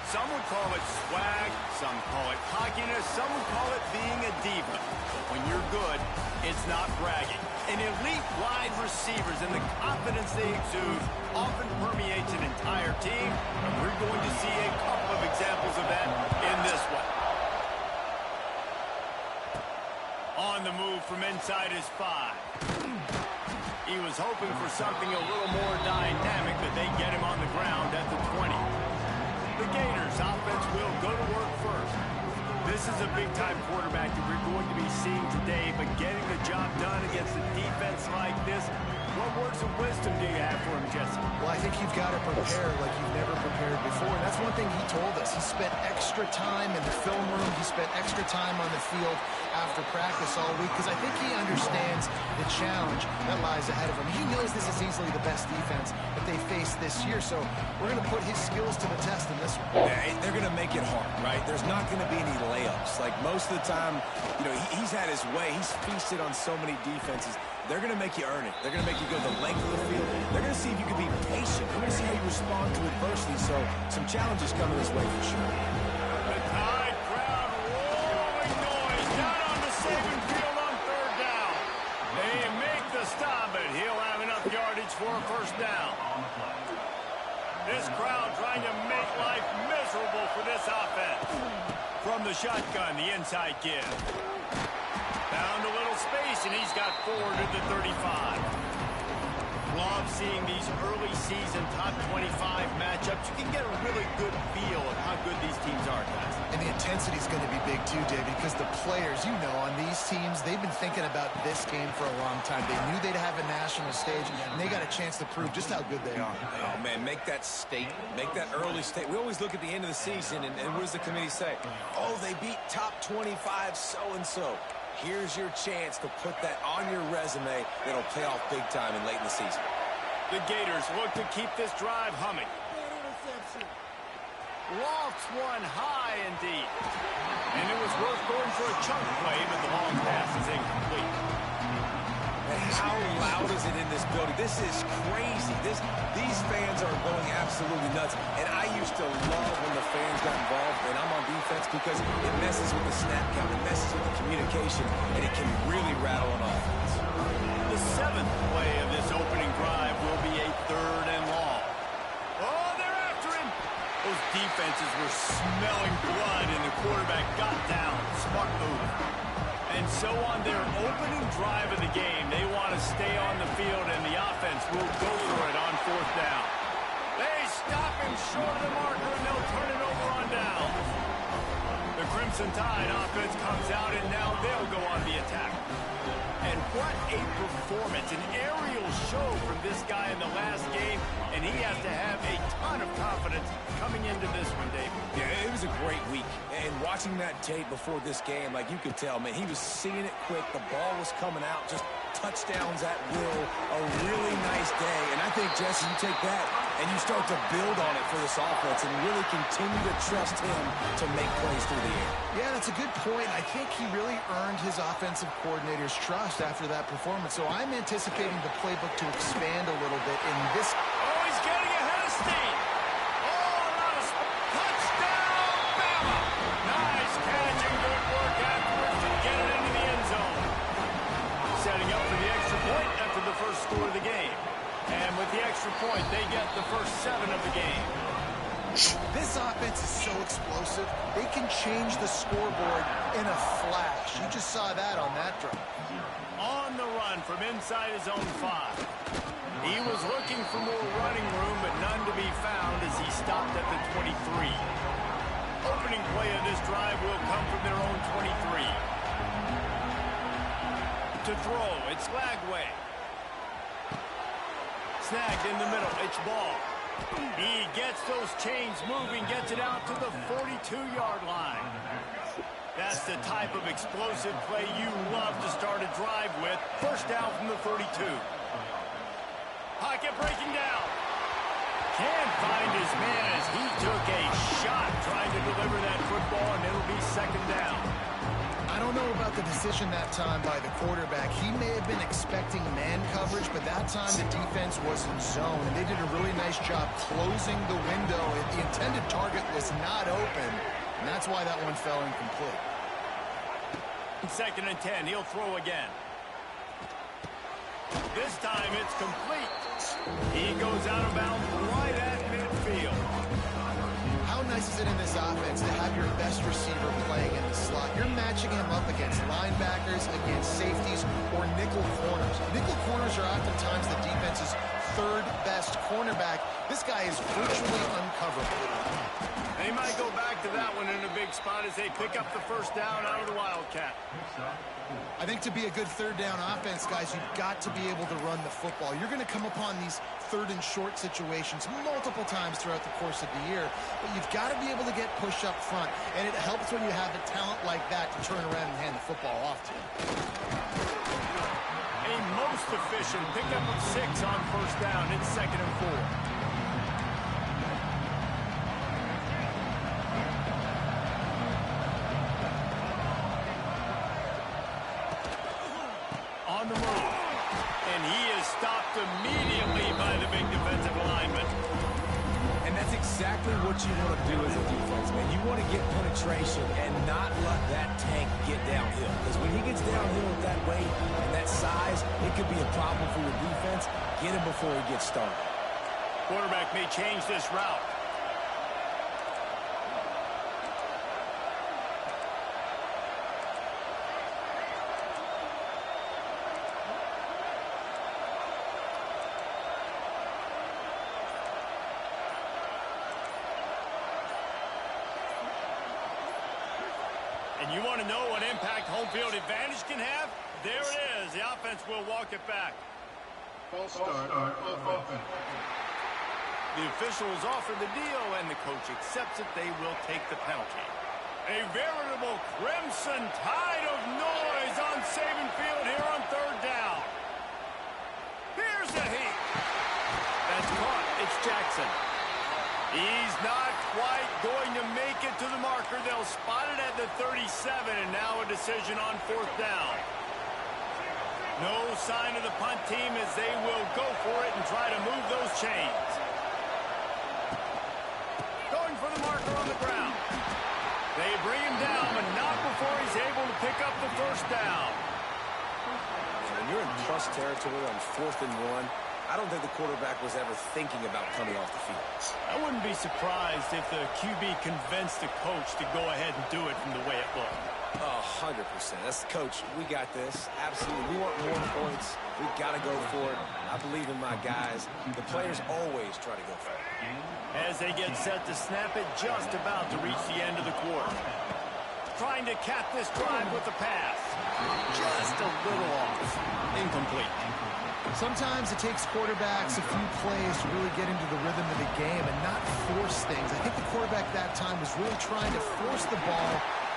Some would call it swag, some call it cockiness, some would call it being a diva. But when you're good, it's not bragging. And elite wide receivers and the confidence they exude often permeates an entire team, and we're going to see a couple of examples of that in this one. On the move from inside his 5. He was hoping for something a little more dynamic, but they get him on the ground at the 20. The Gators offense will go to work first. This is a big-time quarterback that we're going to be seeing today, but getting the job done against a defense like this, what words of wisdom do you have for him, Jesse? Well, I think you've got to prepare like you've never prepared before, and that's one thing he told us. He spent extra time in the film room. He spent extra time on the field after practice all week because I think he understands the challenge that lies ahead of him. He knows this is easily the best defense that they face this year, so we're going to put his skills to the test in this one. Yeah, they're going to make it hard, right? There's not going to be any layups. Like most of the time, you know, he's had his way. He's feasted on so many defenses. They're going to make you earn it. They're going to make you go the length of the field. They're going to see if you can be patient. They're going to see how you respond to adversity. So some challenges coming this way for sure. The Tide crowd rolling noise down on the Saban field on 3rd down. They make the stop, but he'll have enough yardage for a 1st down. This crowd trying to make life miserable for this offense. From the shotgun, the inside give. Found a little space, and he's got 4 to the 35. Love seeing these early season top 25 matchups. You can get a really good feel of how good these teams are, guys. And the intensity is going to be big too, David, because the players, you know, on these teams, they've been thinking about this game for a long time. They knew they'd have a national stage, and they got a chance to prove just how good they are. Oh, man, make that statement. Make that early statement. We always look at the end of the season, and what does the committee say? Oh, they beat top 25 so-and-so. Here's your chance to put that on your resume that'll pay off big time and late in the season. The Gators look to keep this drive humming. Lofts one high indeed. And it was worth going for a chunk play, but the long pass is incomplete. And how loud is it in this building? This is crazy. These fans are going absolutely nuts. And I used to love when the fans got involved, and I'm on defense, because it messes with the snap count, it messes with the communication, and it can really rattle an offense. The 7th play of this opening drive will be a 3rd and long. Oh, they're after him. Those defenses were smelling blood, and the quarterback got down. Smart move. And so on their opening drive of the game, they want to stay on the field, and the offense will go for it on 4th down. They stop him short of the marker, and they'll turn it over on down. The Crimson Tide offense comes out, and now they'll go on the attack. And what a performance, an aerial show from this guy in the last game, and he has to have a ton of confidence coming into this one, Dave. Yeah, it was a great week. And watching that tape before this game, like, you could tell, man, he was seeing it quick. The ball was coming out, just touchdowns at will. A really nice day. And I think, Jesse, you take that and you start to build on it for this offense and really continue to trust him to make plays through the air. Yeah, that's a good point. I think he really earned his offensive coordinator's trust after that performance. So I'm anticipating the playbook to expand a little bit in this. Oh, he's getting ahead of steam. Oh, not a touchdown, Bama. Nice catch and good work afterwards to get it into the end zone. Setting up for the extra point after the first score of the game. And with the extra point, they get the first 7 of the game. This offense is so explosive, they can change the scoreboard in a flash. You just saw that on that drive. On the run from inside his own 5. He was looking for more running room, but none to be found as he stopped at the 23. Opening play of this drive will come from their own 23. To throw, it's Lagway. Snagged in the middle, it's Ball. He gets those chains moving, gets it out to the 42-yard line. That's the type of explosive play you love to start a drive with. First down from the 42. Pocket breaking down. Can't find his man as he took a shot trying to deliver that football, and it'll be 2nd down. I don't know about the decision that time by the quarterback. He may have been expecting man coverage, but that time the defense was in zone, and they did a really nice job closing the window. The intended target was not open, and that's why that one fell incomplete. 2nd and 10, he'll throw again. This time it's complete. He goes out of bounds right at midfield. How nice is it in this offense to have your best receiver playing in the slot? You're matching him up against linebackers, against safeties, or nickel corners. Nickel corners are oftentimes the defense's 3rd best cornerback. This guy is virtually uncoverable. They might go back to that one in a big spot as they pick up the 1st down out of the Wildcat. I think to be a good 3rd down offense, guys, you've got to be able to run the football. You're going to come upon these 3rd and short situations multiple times throughout the course of the year, but you've got to be able to get push up front, and it helps when you have a talent like that to turn around and hand the football off to you. A most efficient pickup of 6 on 1st down. It's 2nd and 4. On the move. And he is stopped immediately by the big defensive lineman. And that's exactly what you want to do as a defense, man. You want to get penetration and not let that tank get downhill. Because when he gets downhill with that weight and that size, it could be a problem for your defense. Get him before he gets started. Quarterback may change this route. And you want to know what impact home field advantage can have? There it is. The offense will walk it back. False start on offense. The officials offer the deal, and the coach accepts it. They will take the penalty. A veritable crimson tide of noise on Saban Field here on 3rd down. Here's the heat. That's caught. It's Jackson. He's not quite going to make it to the marker. They'll spot it at the 37, and now a decision on 4th down. No sign of the punt team as they will go for it and try to move those chains. Going for the marker on the ground. They bring him down, but not before he's able to pick up the 1st down. When you're in plus territory on 4th and 1, I don't think the quarterback was ever thinking about coming off the field. I wouldn't be surprised if the QB convinced the coach to go ahead and do it from the way it looked. 100%. That's coach. We got this. Absolutely. We want more points. We got to go for it. I believe in my guys. The players always try to go for it. As they get set to snap it, just about to reach the end of the quarter. Trying to cap this drive with the pass. Just a little off. Incomplete. Sometimes it takes quarterbacks a few plays to really get into the rhythm of the game and not force things. I think the quarterback that time was really trying to force the ball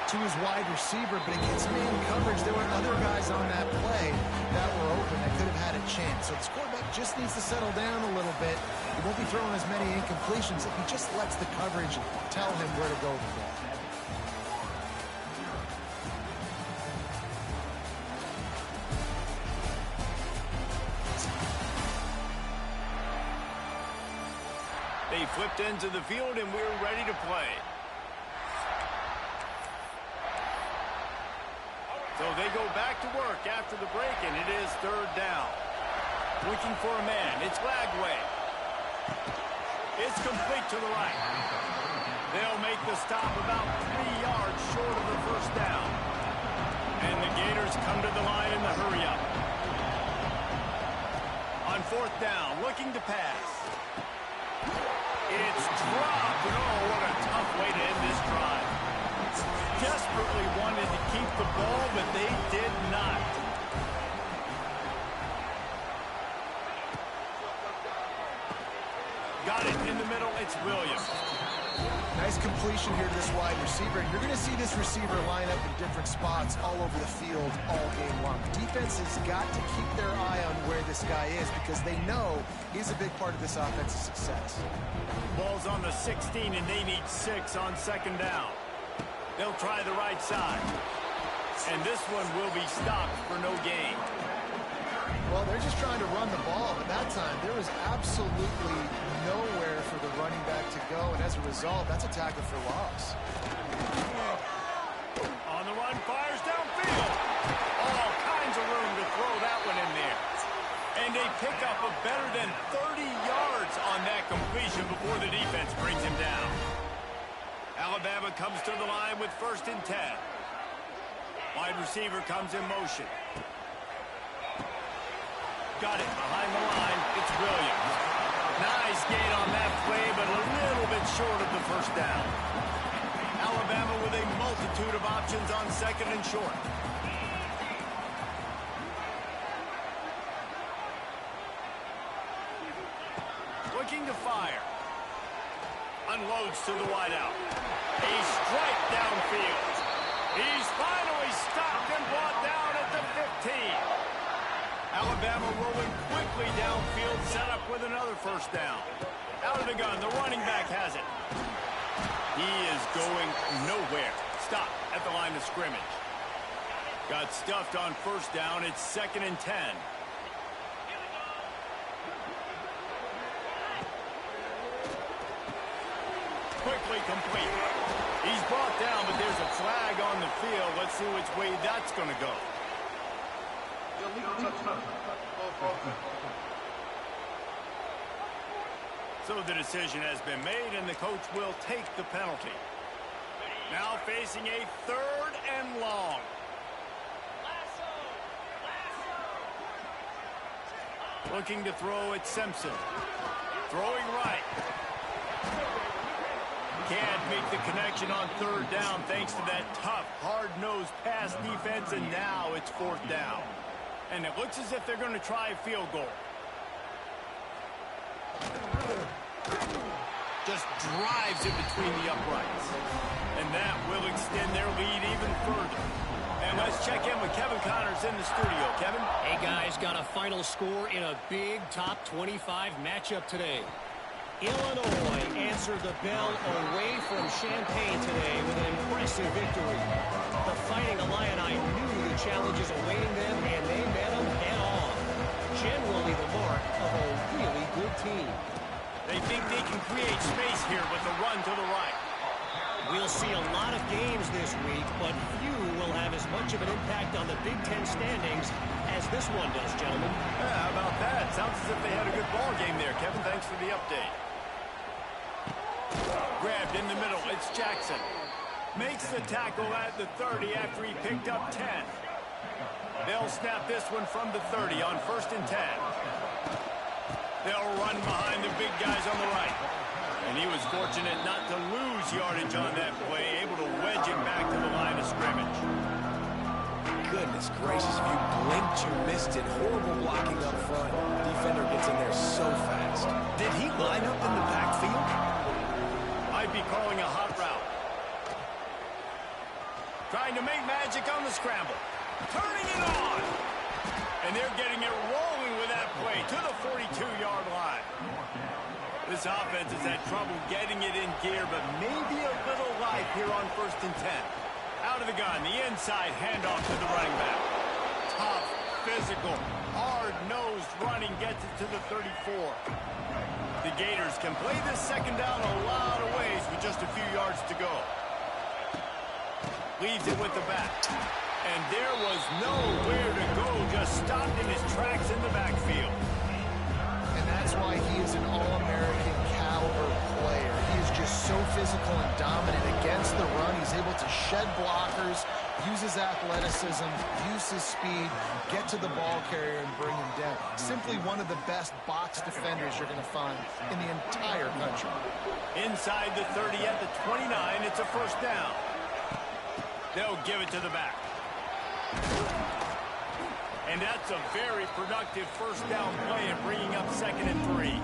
to his wide receiver, but against man coverage, there were other guys on that play that were open that could have had a chance. So this quarterback just needs to settle down a little bit. He won't be throwing as many incompletions if he just lets the coverage tell him where to go with the ball. They flipped into the field, and we're ready to play. So they go back to work after the break, and it is 3rd down. Looking for a man. It's Lagway. It's complete to the right. They'll make the stop about 3 yards short of the 1st down. And the Gators come to the line in the hurry-up. On 4th down, looking to pass. It's dropped, and oh, what a tough way to end this drive. Desperately wanted to keep the ball, but they did not. Got it in the middle, it's Williams. Nice completion here to this wide receiver. And you're going to see this receiver line up in different spots all over the field all game long. Defense has got to keep their eye on where this guy is because they know he's a big part of this offense's success. Ball's on the 16, and they need 6 on 2nd down. They'll try the right side. And this one will be stopped for no gain. Well, they're just trying to run the ball. At that time, there was absolutely nowhere for the running back to go, and as a result, that's a tackle for loss. On the run, fires downfield. All kinds of room to throw that one in there. And they pick up a better than 30 yards on that completion before the defense brings him down. Alabama comes to the line with 1st and 10. Wide receiver comes in motion. Got it behind the line. It's Williams. Nice gain on that play, but a little bit short of the first down. Alabama with a multitude of options on 2nd and short. Looking to fire. Unloads to the wideout. A strike downfield. He's finally stopped and brought down at the 15. Alabama rolling quickly downfield, set up with another first down. Out of the gun, the running back has it. He is going nowhere. Stop at the line of scrimmage. Got stuffed on first down. It's 2nd and 10. Quickly complete. He's brought down, but there's a flag on the field. Let's see which way that's going to go. So the decision has been made, and the coach will take the penalty. Now facing a 3rd and long. Looking to throw at Simpson. Throwing right. Can't make the connection on 3rd down thanks to that tough, hard-nosed pass defense, and now it's 4th down. And it looks as if they're going to try a field goal. Just drives in between the uprights. And that will extend their lead even further. And let's check in with Kevin Connors in the studio. Kevin? Hey, guys, got a final score in a big top 25 matchup today. Illinois answered the bell away from Champaign today with an impressive victory. The Fighting Illini knew the challenges awaiting them, and they met them head-on. Generally the mark of a really good team. They think they can create space here with the run to the right. We'll see a lot of games this week, but few will have as much of an impact on the Big Ten standings as this one does, gentlemen. Yeah, how about that? Sounds as if they had a good ball game there, Kevin. Thanks for the update. Grabbed in the middle. It's Jackson. Makes the tackle at the 30 after he picked up 10. They'll snap this one from the 30 on 1st and 10. They'll run behind the big guys on the right. And he was fortunate not to lose yardage on that play, able to wedge it back to the line of scrimmage. Goodness gracious, if you blinked, you missed it. Horrible blocking up front. Defender gets in there so fast. Did he line up in the backfield? I'd be calling a hot route. Trying to make magic on the scramble. Turning it on. And they're getting it rolling with that play to the 42-yard line. This offense has had trouble getting it in gear, but maybe a little life here on 1st and 10. Out of the gun, the inside handoff to the running back. Tough, physical, hard-nosed running gets it to the 34. The Gators can play this 2nd down a lot of ways with just a few yards to go. Leaves it with the back. And there was nowhere to go, just stopped in his tracks in the backfield. And that's why he is an All-American caliber player. He is just so physical and dominant against the run. He's able to shed blockers, use his athleticism, use his speed, get to the ball carrier and bring him down. Simply one of the best box defenders you're going to find in the entire country. Inside the 30 at the 29, it's a 1st down. They'll give it to the back. And that's a very productive 1st down play and bringing up 2nd and 3.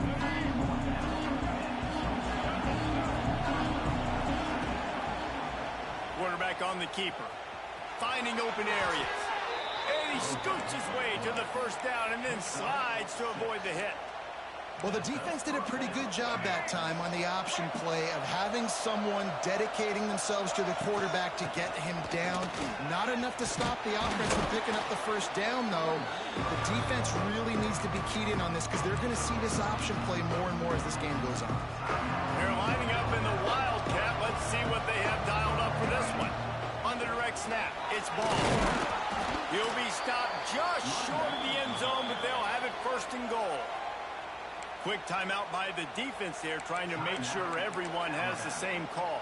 Quarterback on the keeper. Finding open areas. And he scoots his way to the 1st down and then slides to avoid the hit. Well, the defense did a pretty good job that time on the option play of having someone dedicating themselves to the quarterback to get him down. Not enough to stop the offense from picking up the first down, though. The defense really needs to be keyed in on this because they're going to see this option play more and more as this game goes on. They're lining up in the Wildcat. Let's see what they have dialed up for this one. On the direct snap, it's ball. He'll be stopped just short of the end zone, but they'll have it first and goal. Quick timeout by the defense there, trying to make sure everyone has the same call.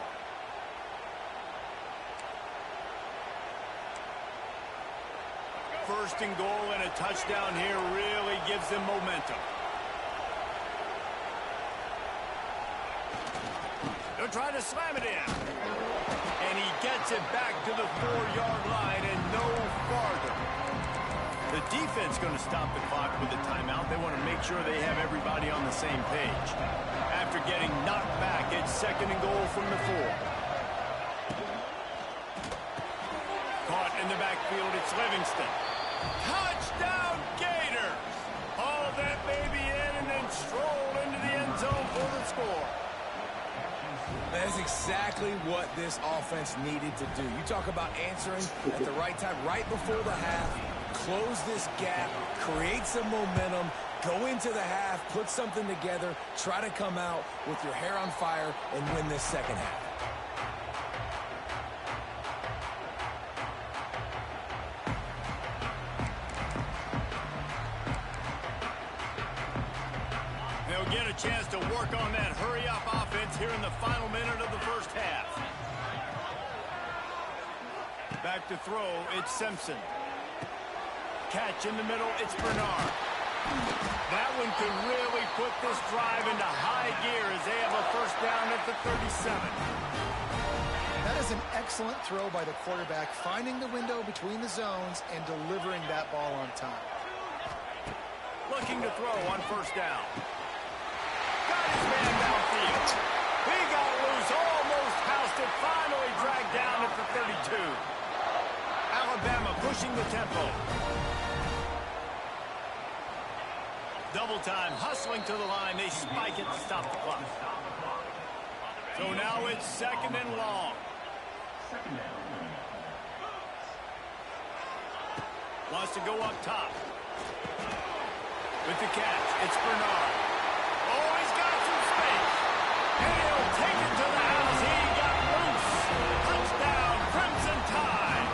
First and goal and a touchdown here really gives them momentum. They'll try to slam it in. And he gets it back to the 4-yard line and no farther. The defense going to stop the clock with a timeout. They want to make sure they have everybody on the same page. After getting knocked back, it's second and goal from the 4. Caught in the backfield, it's Livingston. Touchdown Gators! Haul that baby in and then stroll into the end zone for the score. That's exactly what this offense needed to do. You talk about answering at the right time, right before the half. Close this gap, create some momentum, go into the half, put something together, try to come out with your hair on fire and win this second half. They'll get a chance to work on that hurry-up offense here in the final minute of the first half. Back to throw, it's Simpson. Catch in the middle, it's Bernard. That one could really put this drive into high gear as they have a first down at the 37. That is an excellent throw by the quarterback, finding the window between the zones and delivering that ball on time. Looking to throw on first down. Got his man downfield. He got loose, almost housed it, finally dragged down at the 32. Alabama pushing the tempo. Double time, hustling to the line. They spike it to stop the clock. So now it's second and long. Wants to go up top. With the catch, it's Bernard. Oh, he's got some space. And he'll take it to the house. He got loose. Touchdown, Crimson Tide.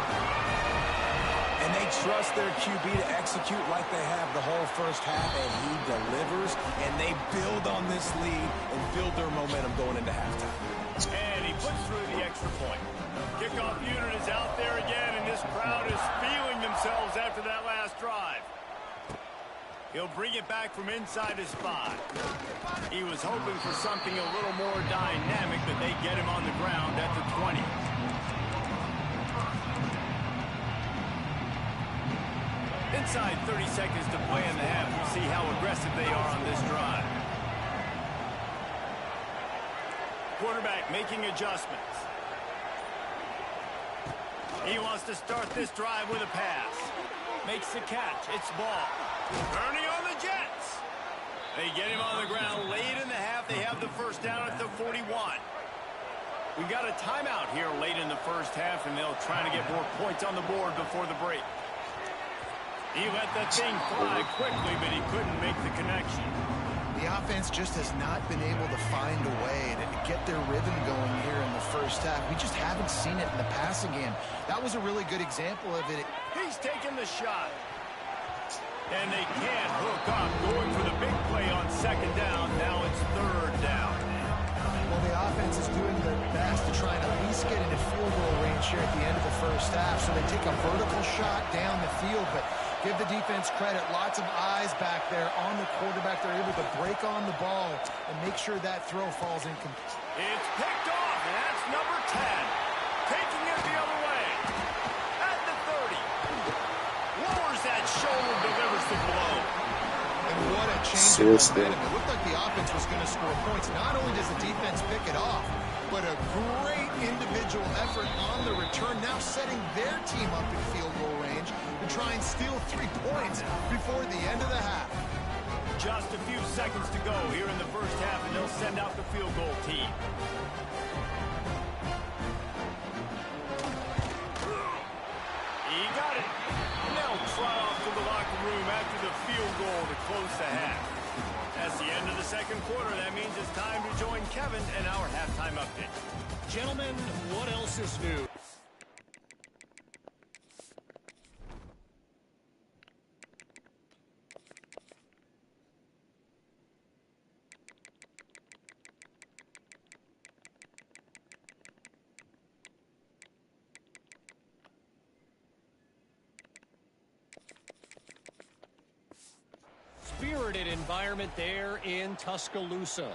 And they trust their QB to execute like they have the whole first half, and he delivers, and they build on this lead and build their momentum going into halftime. And he puts through the extra point. Kickoff unit is out there again, and this crowd is feeling themselves after that last drive. He'll bring it back from inside his 5. He was hoping for something a little more dynamic, but they get him on the ground at the 20. Inside 30 seconds to play in the half. We'll see how aggressive they are on this drive. Quarterback making adjustments. He wants to start this drive with a pass. Makes the catch. It's ball. Ernie on the Jets. They get him on the ground late in the half. They have the first down at the 41. We got a timeout here late in the first half, and they'll try to get more points on the board before the break. He let that thing fly quickly, but he couldn't make the connection. The offense just has not been able to find a way to get their rhythm going here in the first half. We just haven't seen it in the passing game. That was a really good example of it. He's taking the shot. And they can't hook up, going for the big play on second down. Now it's third down. Well, the offense is doing their best to try and at least get into field goal range here at the end of the first half. So they take a vertical shot down the field, but give the defense credit. Lots of eyes back there on the quarterback. They're able to break on the ball and make sure that throw falls incomplete. It's picked off, and that's number 10. Taking it the other way. At the 30. Lowers that shoulder, delivers the blow. And what a change in momentum. It looked like the offense was going to score points. Not only does the defense pick it off, but a great individual effort on the return, now setting their team up in field goal range to try and steal 3 points before the end of the half. Just a few seconds to go here in the first half, and they'll send out the field goal team. He got it. And they'll trot off to the locker room after the field goal to close the half. That's the end of the second quarter. That means it's time to join Kevin and our halftime update. Gentlemen, what else is new? Spirited environment there in Tuscaloosa.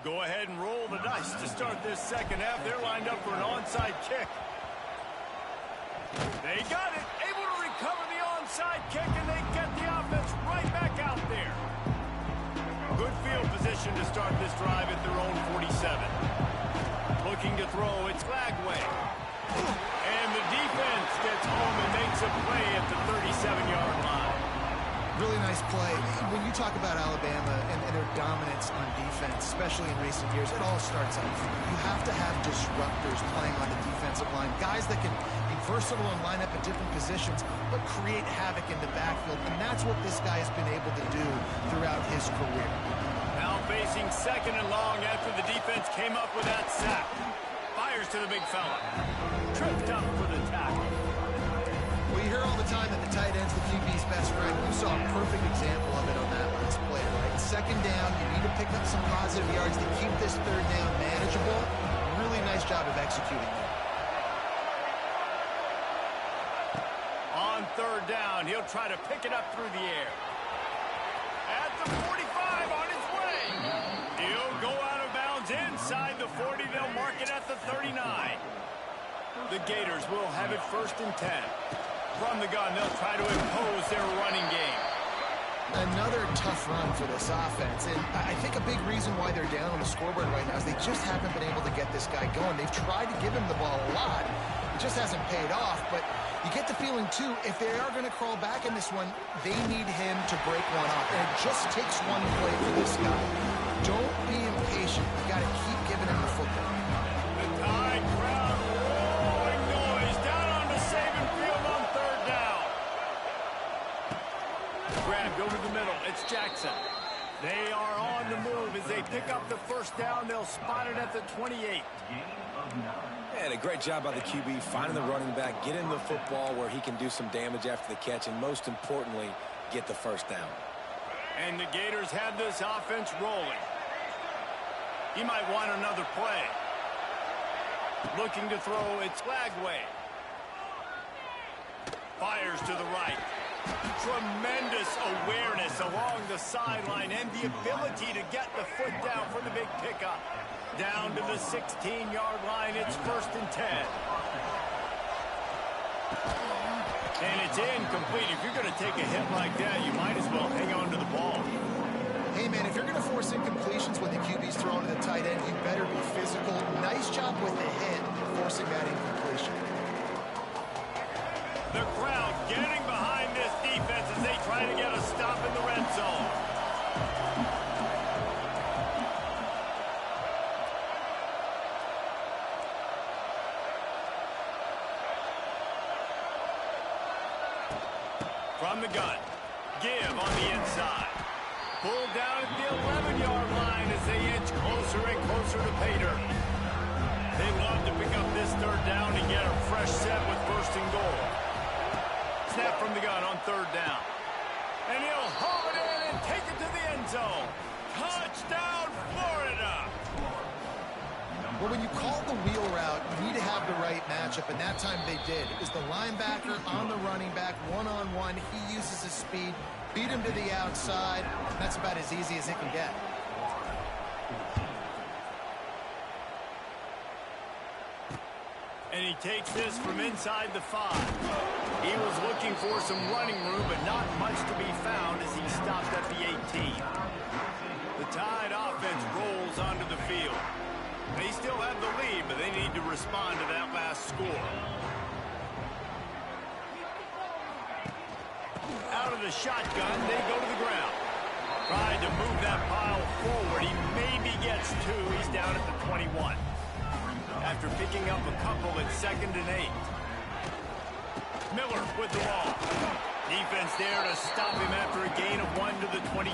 Go ahead and roll the dice to start this second half. They're lined up for an onside kick. They got it, able to recover the onside kick, and they get the offense right back out there. Good field position to start this drive at their own 47. Looking to throw, it's Lagway. And the defense gets home and makes a play at the 37-yard line. Really nice play. When you talk about Alabama and their dominance on defense, especially in recent years, it all starts out. You have to have disruptors playing on the defensive line, guys that can be versatile and line up at different positions, but create havoc in the backfield, and that's what this guy has been able to do throughout his career. Now facing second and long after the defense came up with that sack. Fires to the big fella. Tripped up for the tackle. Well, you hear all the time that the tight end's the QB's best friend. You saw a perfect example of it on that last play, right? Second down, you need to pick up some positive yards to keep this third down manageable. Really nice job of executing there. On third down, he'll try to pick it up through the air. At the 45, on his way. He'll go out of bounds inside the 40. They'll mark it at the 39. The Gators will have it 1st and 10. From the gun, they'll try to impose their running game. Another tough run for this offense, and I think a big reason why they're down on the scoreboard right now is they just haven't been able to get this guy going. They've tried to give him the ball a lot. It just hasn't paid off, but you get the feeling, too, if they are going to crawl back in this one, they need him to break one off, and it just takes one play for this guy. Don't be impatient. You got to keep giving him the football. The Tide crowd rolling noise down on the Saban field on third down. Grabbed over the middle. It's Jackson. They are on the move as they pick up the first down. They'll spot it at the 28. And a great job by the QB finding the running back, getting the football where he can do some damage after the catch, and most importantly, get the first down. And the Gators have this offense rolling. He might want another play. Looking to throw, it's Lagway. Fires to the right. Tremendous awareness along the sideline and the ability to get the foot down for the big pickup. Down to the 16-yard line, it's 1st and 10. And it's incomplete. If you're going to take a hit like that, you might as well hang on to the ball. Hey, man, if you're going to force incompletions when the QB's throwing to the tight end, you better be physical. Nice job with the hit, forcing that incompletion. The crowd getting behind this defense as they try to get a stop in the red zone. From the gun, give on the inside. Pulled down at the 11-yard line as they inch closer and closer to pay dirt. They love to pick up this third down and get a fresh set with 1st and goal. Snap from the gun on third down. And he'll haul it in and take it to the end zone. Touchdown, Florida! Well, when you call the wheel route, you need to have the right matchup, and that time they did. It was the linebacker on the running back, one-on-one. He uses his speed, beat him to the outside. That's about as easy as it can get. And he takes this from inside the 5. He was looking for some running room, but not much to be found as he stopped at the 18. The Tide offense rolls onto the field. They still have the lead, but they need to respond to that last score. Out out of the shotgun. They go to the ground. Tried to move that pile forward. He maybe gets 2. He's down at the 21. After picking up a couple at 2nd and 8. Miller with the ball. Defense there to stop him after a gain of 1 to the 22.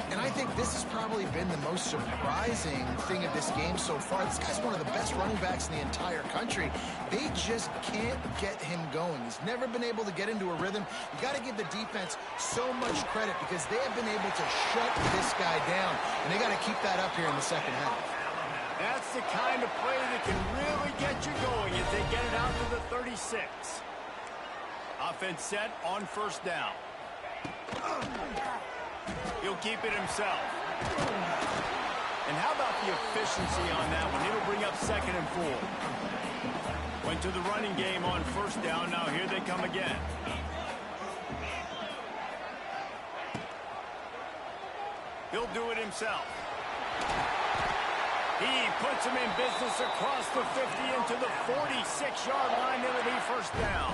And I think this has probably been the most surprising thing of this game so far. This guy's one of the best running backs in the entire country. They just can't get him going. He's never been able to get into a rhythm. You got to give the defense so much credit because they have been able to shut this guy down. And they got to keep that up here in the second half. That's the kind of play that can really get you going as they get it out to the 36. Offense set on 1st down. He'll keep it himself. And how about the efficiency on that one? It'll bring up 2nd and 4. Went to the running game on 1st down. Now here they come again. He'll do it himself. He puts him in business across the 50 into the 46-yard line. It'll be 1st down.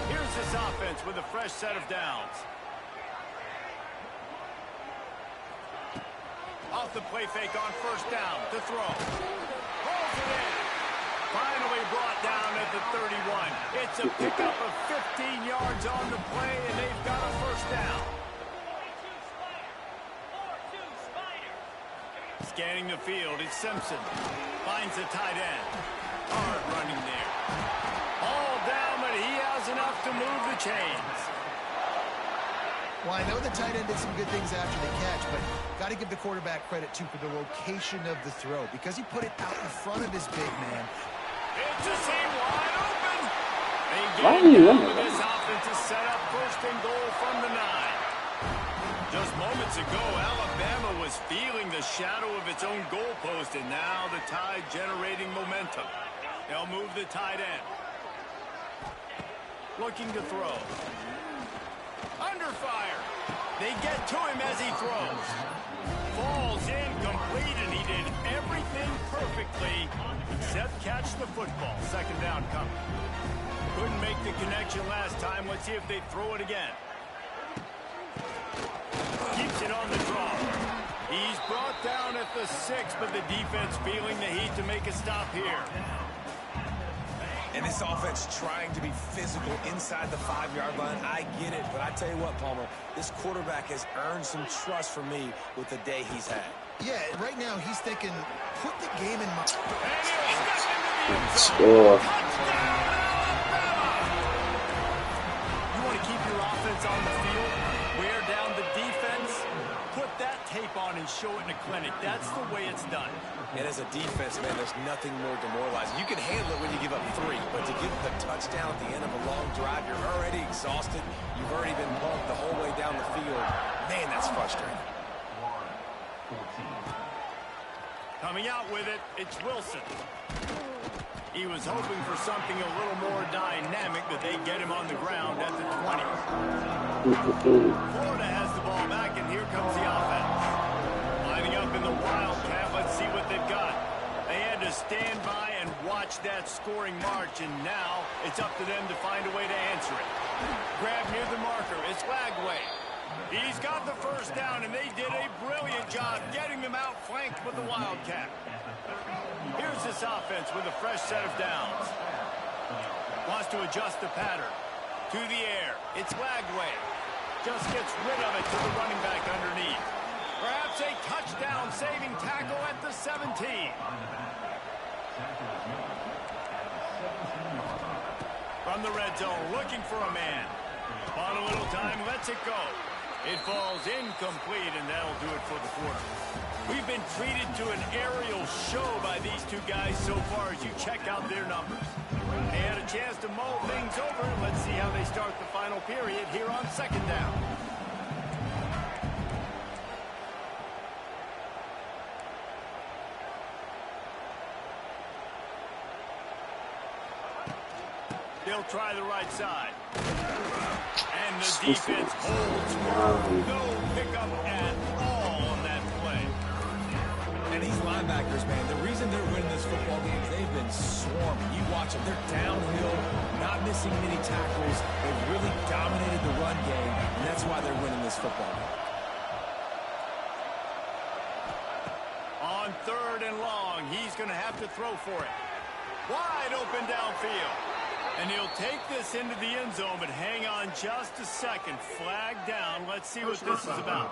Here's this offense with a fresh set of downs. Off the play fake on 1st down to throw. Holds it in. Finally brought down at the 31. It's a pickup of 15 yards on the play, and they've got a 1st down. Scanning the field, it's Simpson. Finds the tight end. Hard running there. All down, but he has enough to move the chains. Well, I know the tight end did some good things after the catch, but got to give the quarterback credit, too, for the location of the throw because he put it out in front of his big man. It's a seam wide open. They get it with this offense is set up 1st and goal from the 9. Just moments ago, Alabama was feeling the shadow of its own goalpost, and now the Tide generating momentum. They'll move the tight end. Looking to throw. Under fire. They get to him as he throws. Falls incomplete, and he did everything perfectly except catch the football. 2nd down coming. Couldn't make the connection last time. Let's see if they throw it again. Keeps it on the draw. He's brought down at the 6, but the defense feeling the heat to make a stop here. And this offense trying to be physical inside the 5-yard line. I get it, but I tell you what, Palmer, this quarterback has earned some trust from me with the day he's had. Yeah, right now he's thinking, put the game in my... And he'll step into the end zone. Touchdown, Alabama! You want to keep your offense on the field? Wear down the defense? Put that tape on and show it in a clinic. That's the way it's done. And as a defense, man, there's nothing more demoralizing. You can handle it when you give up 3, but to give the touchdown at the end of a long drive, you're already exhausted. You've already been bumped the whole way down the field. Man, that's frustrating. Coming out with it, it's Wilson. He was hoping for something a little more dynamic, but they get him on the ground at the 20. Florida has the ball back, and here comes the offense. Lining up in the Wildcat, let's see what they've got. They had to stand by and watch that scoring march, and now it's up to them to find a way to answer it. Grab near the marker, it's Lagway. He's got the 1st down, and they did a brilliant job getting them out flanked with the Wildcat. Here's this offense with a fresh set of downs. Wants to adjust the pattern. To the air, it's Lagway. Just gets rid of it to the running back underneath. Perhaps a touchdown-saving tackle at the 17. From the red zone, looking for a man. On a little time, lets it go. It falls incomplete, and that'll do it for the quarter. We've been treated to an aerial show by these two guys so far as you check out their numbers. They had a chance to mull things over. Let's see how they start the final period here on 2nd down. They'll try the right side. And the defense holds firm. No pickup at all on that play. And these linebackers Packers, man, the reason they're winning this football game is they've been swarming. You watch them. They're downhill, not missing many tackles. They've really dominated the run game, and that's why they're winning this football game. On 3rd and long, he's going to have to throw for it. Wide open downfield. And he'll take this into the end zone, but hang on just a second. Flag down. Let's see what this is about.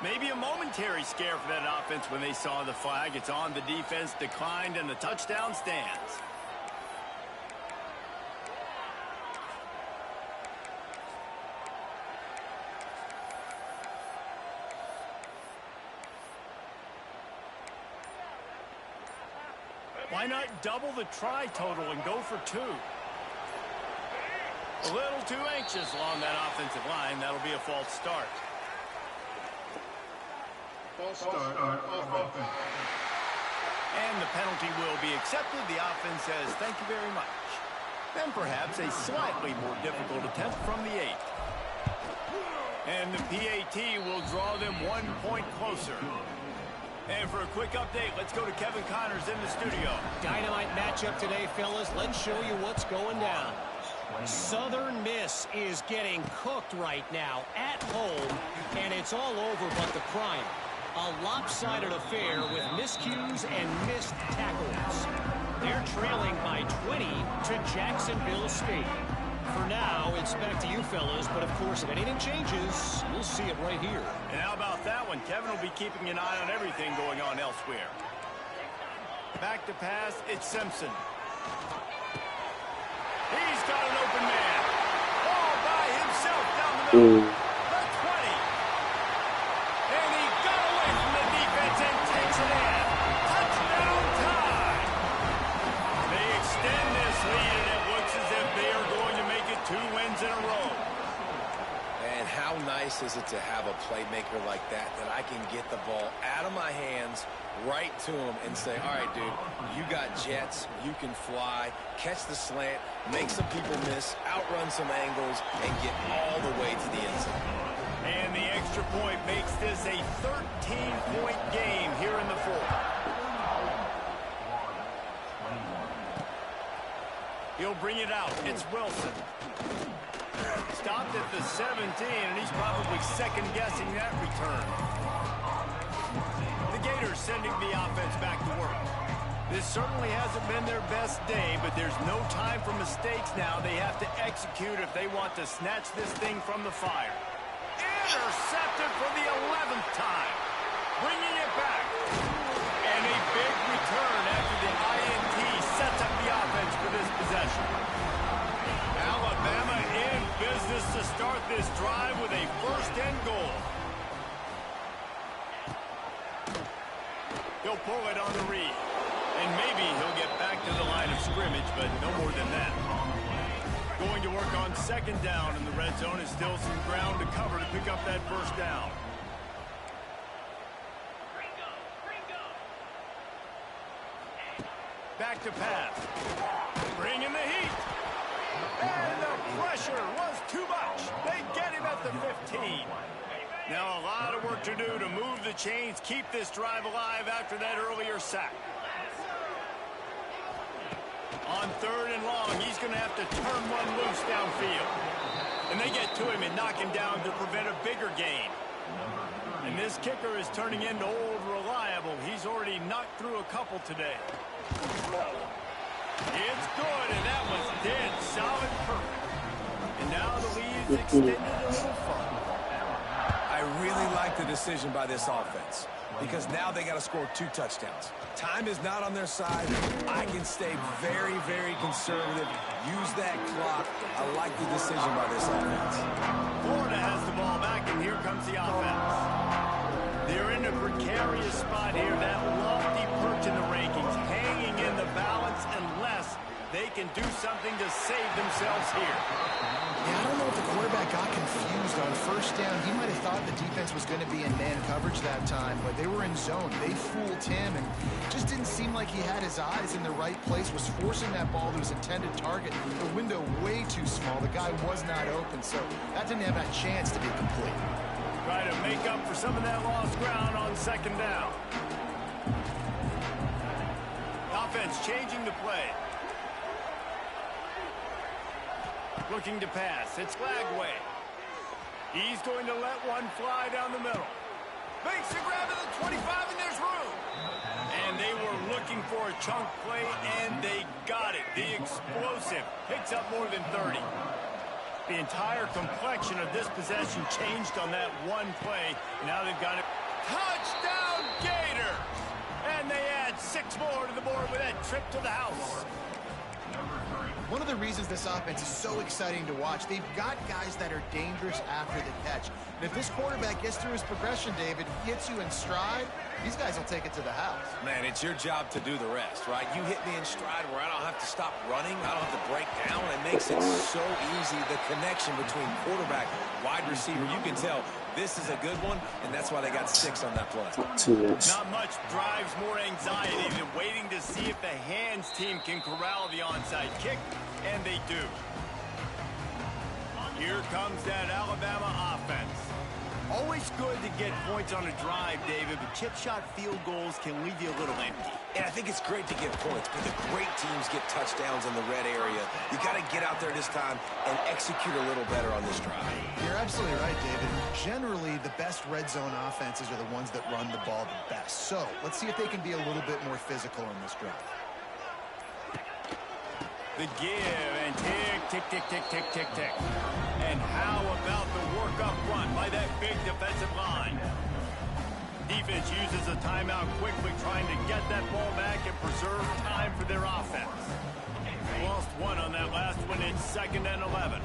Maybe a momentary scare for that offense when they saw the flag. It's on the defense, declined, and the touchdown stands. Why not double the try total and go for 2? A little too anxious along that offensive line. That'll be a false start. False start off offense. And the penalty will be accepted. The offense says, thank you very much. Then perhaps a slightly more difficult attempt from the 8. And the PAT will draw them 1 point closer. And for a quick update, let's go to Kevin Connors in the studio. Dynamite matchup today, fellas. Let's show you what's going down. Southern Miss is getting cooked right now at home, and it's all over but the crime. A lopsided affair with miscues and missed tackles. They're trailing by 20 to Jacksonville State. For now, it's back to you fellas, but of course, if anything changes, you'll see it right here. And how about that one? Kevin will be keeping an eye on everything going on elsewhere. Back to pass, it's Simpson. He's got an open man. All by himself down the middle. The 20. And he got away from the defense and takes it in. Touchdown time. They extend this lead, and it looks as if they are going to make it 2 wins in a row. And how nice is it to have a playmaker like that I can get the ball out of my hands right to him and say, all right, dude, you got jets, you can fly, catch the slant, make some people miss, outrun some angles, and get all the way to the end zone. And the extra point makes this a 13-point game here in the 4th. He'll bring it out. It's Wilson. Stopped at the 17, and he's probably second-guessing that return. The Gators sending the offense back to work. This certainly hasn't been their best day, but there's no time for mistakes now. They have to execute if they want to snatch this thing from the fire. Intercepted for the 11th time. Bringing it back. And a big return after the INT sets up the offense for this possession. Alabama in business to start this drive with a 1st and goal. He'll pull it on the read. And maybe he'll get back to the line of scrimmage, but no more than that. Going to work on 2nd down in the red zone. Is still some ground to cover to pick up that 1st down. Back to pass. Bring in the heat. And the pressure was too much. They get him at the 15. Now a lot of work to do to move the chains, keep this drive alive after that earlier sack. On 3rd and long, he's going to have to turn one loose downfield. And they get to him and knock him down to prevent a bigger gain. And this kicker is turning into old reliable. He's already knocked through a couple today. It's good, and that was dead solid perfect. And now the lead's extended a little further. I really like the decision by this offense because now they got to score 2 touchdowns. Time is not on their side. I can stay very, very conservative. Use that clock. I like the decision by this offense. Florida has the ball back, and here comes the offense. They're in a precarious spot here. That lofty perch in the rankings, hanging in the balance unless they can do something to save themselves here. Yeah, I don't know if the quarterback got confused on first down. He might have thought the defense was going to be in man coverage that time, but they were in zone. They fooled him, and just didn't seem like he had his eyes in the right place, was forcing that ball to his intended target. The window way too small. The guy was not open, so that didn't have a chance to be complete. Try to make up for some of that lost ground on second down. Offense changing the play. Looking to pass. It's Lagway. He's going to let one fly down the middle. Makes a grab at the 25, and there's room. And they were looking for a chunk play, and they got it. The explosive picks up more than 30. The entire complexion of this possession changed on that one play. Now they've got it. Touchdown, Gators! And they add 6 more to the board with that trip to the house. One of the reasons this offense is so exciting to watch, they've got guys that are dangerous after the catch. And if this quarterback gets through his progression, David, gets you in stride, these guys will take it to the house. Man, it's your job to do the rest, right? You hit me in stride where I don't have to stop running. I don't have to break down. It makes it so easy, the connection between quarterback, wide receiver. You can tell this is a good one, and that's why they got 6 on that play. Not much drives more anxiety than waiting to see if the hands team can corral the onside kick, and they do. Here comes that Alabama offense. Always good to get points on a drive, David, but chip shot field goals can leave you a little empty. And I think it's great to get points, but the great teams get touchdowns in the red area. You got to get out there this time and execute a little better on this drive. You're absolutely right, David. Generally, the best red zone offenses are the ones that run the ball the best. So let's see if they can be a little bit more physical in this drive. The give and tick, tick, tick, tick, tick, tick, tick. And how about the work up front by that big defensive line? Defense uses a timeout quickly, trying to get that ball back and preserve time for their offense. Lost one on that last one. It's 2nd and 11.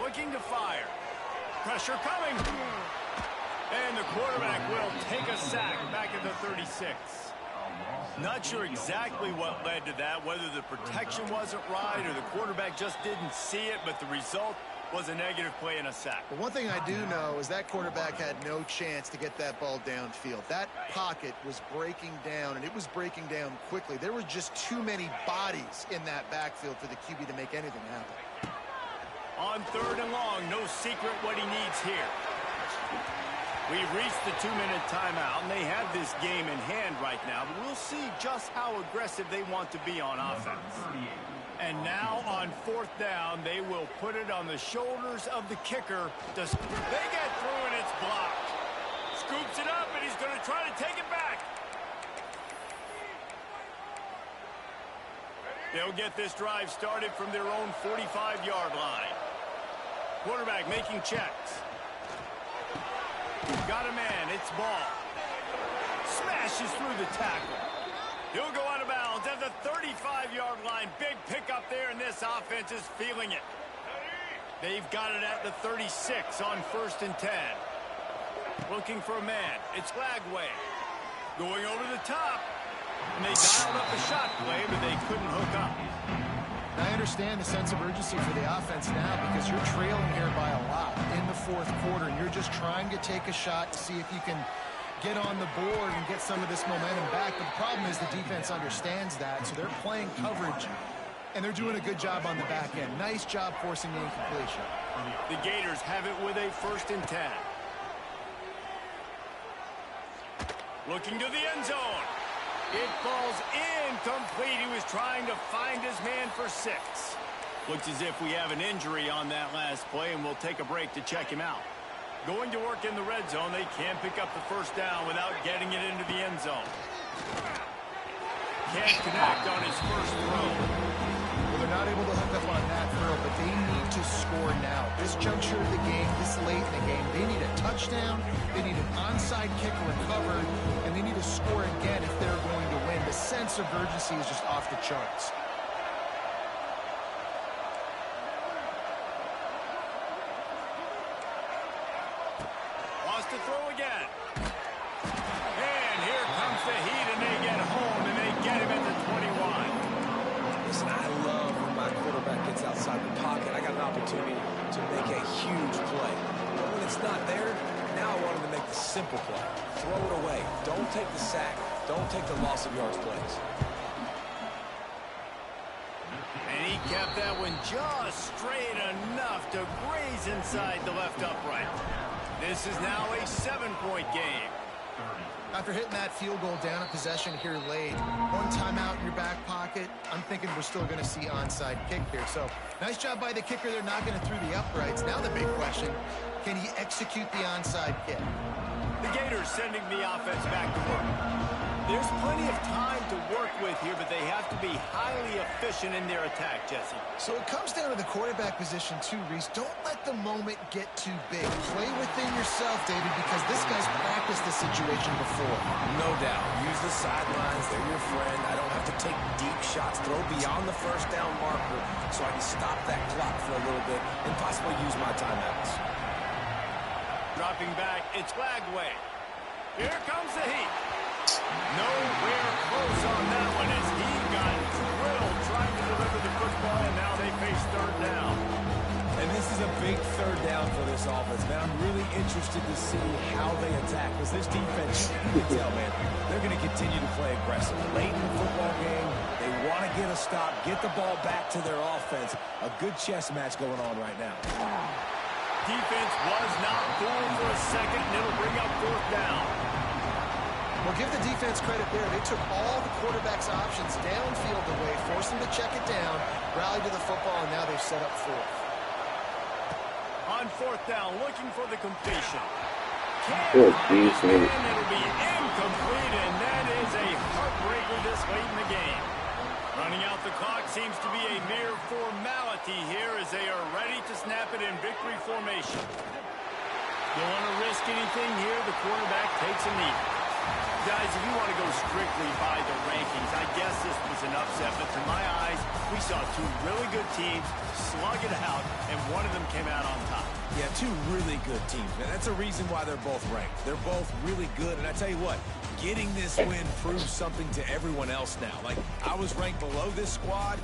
Looking to fire. Pressure coming. And the quarterback will take a sack back at the 36. Not sure exactly what led to that, whether the protection wasn't right or the quarterback just didn't see it, but the result was a negative play and a sack. But one thing I do know is that quarterback had no chance to get that ball downfield. That pocket was breaking down, and it was breaking down quickly. There were just too many bodies in that backfield for the QB to make anything happen. On 3rd and long, no secret what he needs here. We've reached the 2-minute timeout, and they have this game in hand right now, but we'll see just how aggressive they want to be on offense. And now on 4th down, they will put it on the shoulders of the kicker. They get through, and it's blocked. Scoops it up, and he's going to try to take it back. They'll get this drive started from their own 45-yard line. Quarterback making checks. Got a man. It's Ball. Smashes through the tackle. He'll go out of bounds at the 35-yard line. Big pickup there, and this offense is feeling it. They've got it at the 36 on 1st and 10. Looking for a man. It's Lagway. Going over the top. And they dialed up a shot play, but they couldn't hook up. I understand the sense of urgency for the offense now because you're trailing here by a lot in the 4th quarter, and you're just trying to take a shot to see if you can get on the board and get some of this momentum back. But the problem is the defense understands that, so they're playing coverage, and they're doing a good job on the back end. Nice job forcing the incompletion. The Gators have it with a 1st and 10. Looking to the end zone. It falls incomplete. He was trying to find his man for 6. Looks as if we have an injury on that last play, and we'll take a break to check him out. Going to work in the red zone. They can't pick up the 1st down without getting it into the end zone. Can't connect on his first throw. Well, they're not able to hook up on that throw, but they need to score now. This juncture of the game, this late in the game, they need a touchdown, they need an onside kick recovered, and they need to score again if they're going to win. The sense of urgency is just off the charts. Wants to throw again. And here comes the heat get him at the 21. Listen, I love when my quarterback gets outside the pocket. I got an opportunity to make a huge play. But when it's not there, now I want him to make the simple play. Throw it away. Don't take the sack. Don't take the loss of yards plays. And he kept that one just straight enough to graze inside the left upright. This is now a 7-point game. After hitting that field goal down a possession here late, one timeout in your back pocket, I'm thinking we're still going to see onside kick here. So nice job by the kicker. They're knocking it through the uprights. Now the big question, can he execute the onside kick? The Gators sending the offense back to work. There's plenty of time to work with here, but they have to be highly efficient in their attack, Jesse. So it comes down to the quarterback position too, Reese. Don't let the moment get too big. Play within yourself, David, because this guy's practiced the situation before. No doubt. Use the sidelines. They're your friend. I don't have to take deep shots, throw beyond the first down marker so I can stop that clock for a little bit and possibly use my timeouts. Dropping back, it's Lagway. Here comes the heat. Nowhere close on that one as he got drilled trying to deliver the football, and now they face third down. And this is a big third down for this offense, man. I'm really interested to see how they attack, because this defense, you can tell, man, they're going to continue to play aggressive. Late in the football game, they want to get a stop, get the ball back to their offense. A good chess match going on right now. Defense was not fooled for a second, and it'll bring up fourth down. Well, give the defense credit there. They took all the quarterback's options downfield away, forced them to check it down, rallied to the football, and now they've set up fourth. On fourth down, looking for the completion. Good, geez, And it'll be incomplete, and that is a heartbreaker this late in the game. Running out the clock seems to be a mere formality here as they are ready to snap it in victory formation. Don't want to risk anything here. The quarterback takes a knee. Guys, if you want to go strictly by the rankings, I guess this was an upset, but to my eyes, we saw two really good teams slug it out, and one of them came out on top. Yeah, two really good teams, man. That's a reason why they're both ranked. They're both really good, and I tell you what, getting this win proves something to everyone else now. Like, I was ranked below this squad.